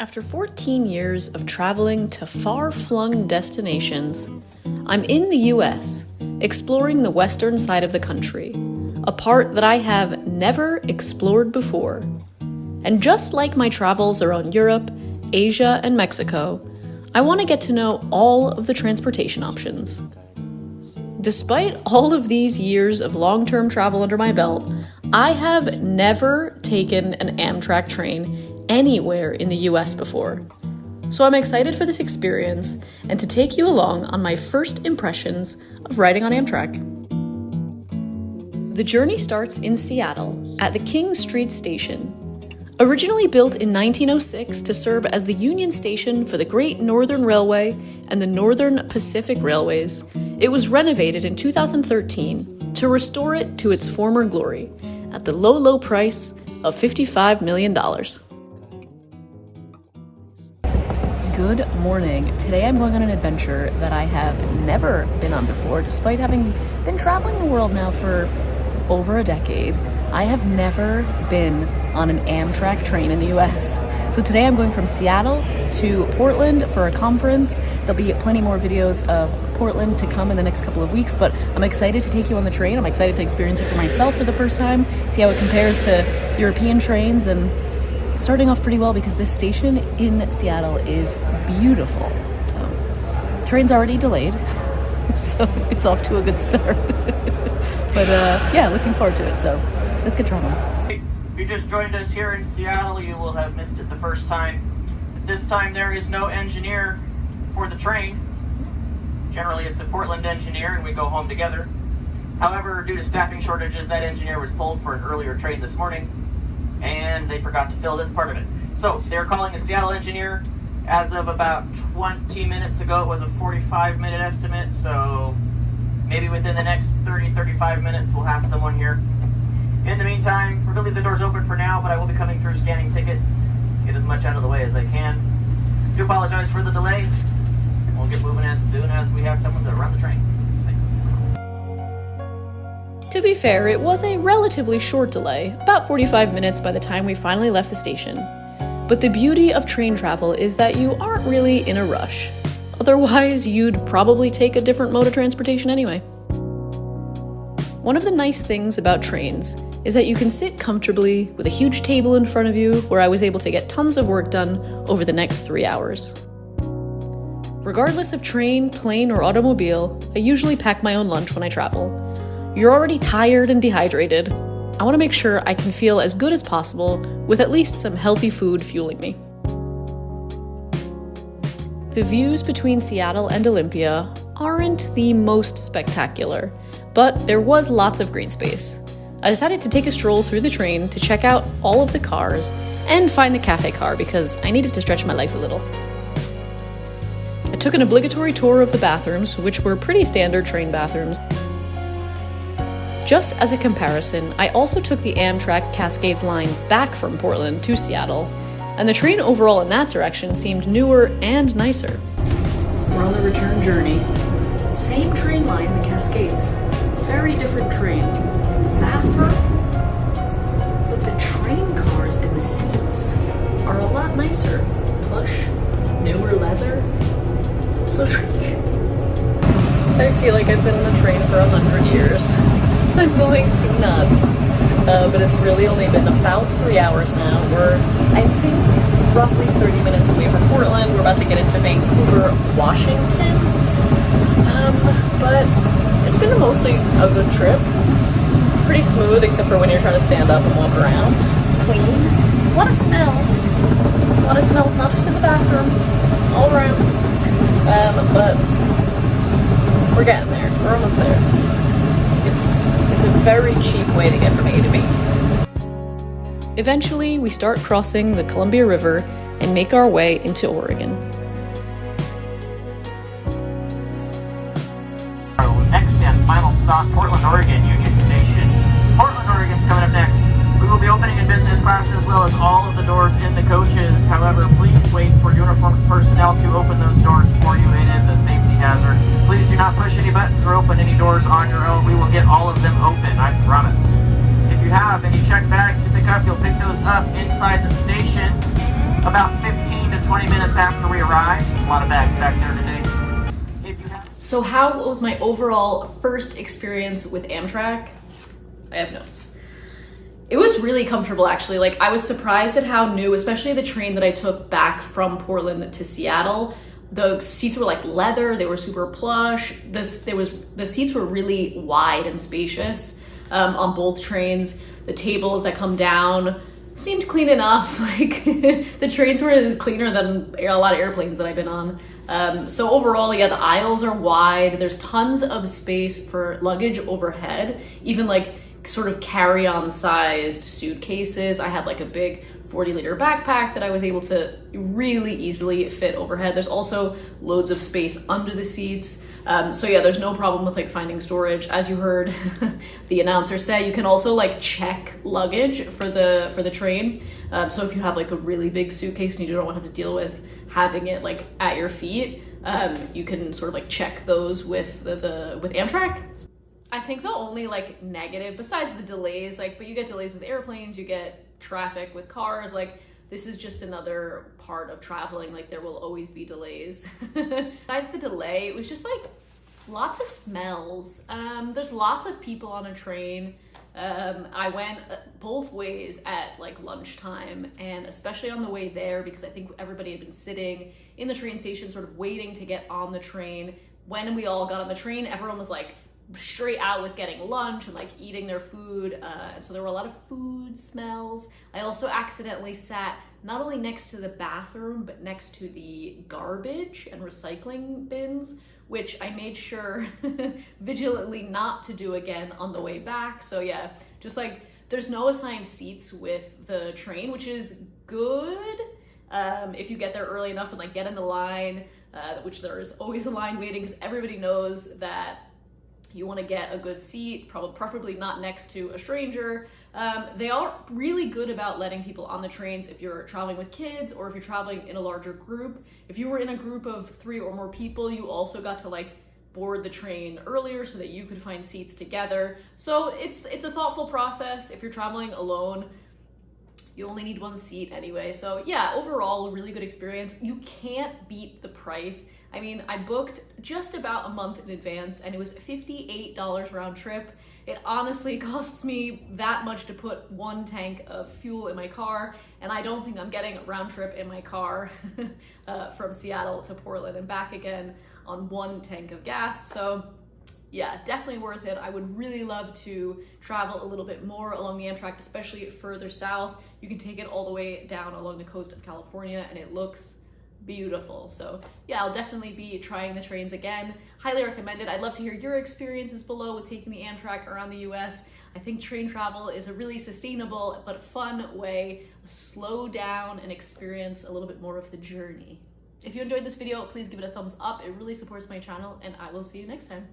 After 14 years of traveling to far-flung destinations, I'm in the US, exploring the western side of the country, a part that I have never explored before. And just like my travels around Europe, Asia, and Mexico, I want to get to know all of the transportation options. Despite all of these years of long-term travel under my belt, I have never taken an Amtrak train anywhere in the US before. So I'm excited for this experience and to take you along on my first impressions of riding on Amtrak. The journey starts in Seattle at the King Street Station. Originally built in 1906 to serve as the Union Station for the Great Northern Railway and the Northern Pacific Railways, it was renovated in 2013 to restore it to its former glory at the low price of $55 million. Good morning. Today I'm going on an adventure that I have never been on before, despite having been traveling the world now for over a decade. I have never been on an Amtrak train in the US. So today I'm going from Seattle to Portland for a conference. There'll be plenty more videos of Portland to come in the next couple of weeks, but I'm excited to take you on the train. I'm excited to experience it for myself for the first time, see how it compares to European trains, and starting off pretty well because this station in Seattle is beautiful. So, train's already delayed, so it's off to a good start. But yeah, looking forward to it, so let's get traveling. If you just joined us here in Seattle, you will have missed it the first time. At this time, there is no engineer for the train. Generally, it's a Portland engineer, and we go home together. However, due to staffing shortages, that engineer was pulled for an earlier train this morning, and they forgot to fill this part of it. So they're calling a Seattle engineer. As of about 20 minutes ago, it was a 45-minute estimate, so maybe within the next 30-35 minutes, we'll have someone here. In the meantime, we're going to leave the doors open for now, but I will be coming through scanning tickets, get as much out of the way as I can. I do apologize for the delay. We'll get moving as soon as we have someone to run the train. Thanks. To be fair, it was a relatively short delay, about 45 minutes by the time we finally left the station. But the beauty of train travel is that you aren't really in a rush. Otherwise, you'd probably take a different mode of transportation anyway. One of the nice things about trains is that you can sit comfortably with a huge table in front of you, where I was able to get tons of work done over the next 3 hours. Regardless of train, plane, or automobile, I usually pack my own lunch when I travel. You're already tired and dehydrated. I want to make sure I can feel as good as possible with at least some healthy food fueling me. The views between Seattle and Olympia aren't the most spectacular, but there was lots of green space. I decided to take a stroll through the train to check out all of the cars and find the cafe car because I needed to stretch my legs a little. I took an obligatory tour of the bathrooms, which were pretty standard train bathrooms. Just as a comparison, I also took the Amtrak Cascades line back from Portland to Seattle, and the train overall in that direction seemed newer and nicer. We're on the return journey. Same train line, the Cascades. Very different train. Bathroom? But the train cars and the seats are a lot nicer. Plush, newer leather. So strange. I feel like I've been on a train for 100 years. I'm going nuts. But it's really only been about 3 hours now. We're, I think, roughly 30 minutes away from Portland. We're about to get into Vancouver, Washington. But it's been mostly a good trip. Pretty smooth, except for when you're trying to stand up and walk around. Clean. A lot of smells. Not just in the bathroom. All around. But we're getting there. We're almost there. It's a very cheap way to get from A to B. Eventually, we start crossing the Columbia River and make our way into Oregon. Next and final stop, Portland, Oregon, Union Station. Portland, Oregon's coming up next. We will be opening in business class as well as all of the doors in the coaches. However, please wait for uniformed personnel to open those doors for you. It is a safety hazard. Please do not push any buttons or open any doors on your own. We will get all of them open, I promise. If you have any checked bags to pick up, you'll pick those up inside the station. About 15 to 20 minutes after we arrived. A lot of bags back there today. If you have So how was my overall first experience with Amtrak? I have notes. It was really comfortable, actually. Like, I was surprised at how new, especially the train that I took back from Portland to Seattle. The seats were like leather, they were super plush. The seats were really wide and spacious on both trains. The tables that come down seemed clean enough. Like, the trains were cleaner than a lot of airplanes that I've been on. So overall, yeah, the aisles are wide. There's tons of space for luggage overhead, even like sort of carry-on sized suitcases. I had like a big 40-liter backpack that I was able to really easily fit overhead. There's also loads of space under the seats. So yeah, there's no problem with like finding storage. As you heard the announcer say, you can also like check luggage for the train. So if you have like a really big suitcase and you don't want to have to deal with having it like at your feet, you can sort of like check those with with Amtrak. I think the only like negative, besides the delays, like, but you get delays with airplanes, you get traffic with cars, like this is just another part of traveling, like there will always be delays. Besides the delay, it was just like lots of smells. There's lots of people on a train. I went both ways at like lunchtime, and especially on the way there, because I think everybody had been sitting in the train station sort of waiting to get on the train. When we all got on the train, everyone was like straight out with getting lunch and like eating their food, and so there were a lot of food smells. I also accidentally sat not only next to the bathroom but next to the garbage and recycling bins, which I made sure vigilantly not to do again on the way back. So yeah, just like there's no assigned seats with the train, which is good if you get there early enough and like get in the line, which there is always a line waiting because everybody knows that you want to get a good seat, preferably not next to a stranger. They are really good about letting people on the trains if you're traveling with kids or if you're traveling in a larger group. If you were in a group of 3 or more people, you also got to like board the train earlier so that you could find seats together. So it's a thoughtful process. If you're traveling alone, you only need 1 seat anyway. So yeah, overall, a really good experience. You can't beat the price. I mean, I booked just about a month in advance and it was $58 round trip. It honestly costs me that much to put 1 tank of fuel in my car, and I don't think I'm getting a round trip in my car from Seattle to Portland and back again on 1 tank of gas. So yeah, definitely worth it. I would really love to travel a little bit more along the Amtrak, especially further south. You can take it all the way down along the coast of California and it looks beautiful. So yeah, I'll definitely be trying the trains again. Highly recommend it. I'd love to hear your experiences below with taking the Amtrak around the US. I think train travel is a really sustainable but fun way to slow down and experience a little bit more of the journey. If you enjoyed this video, please give it a thumbs up. It really supports my channel, and I will see you next time.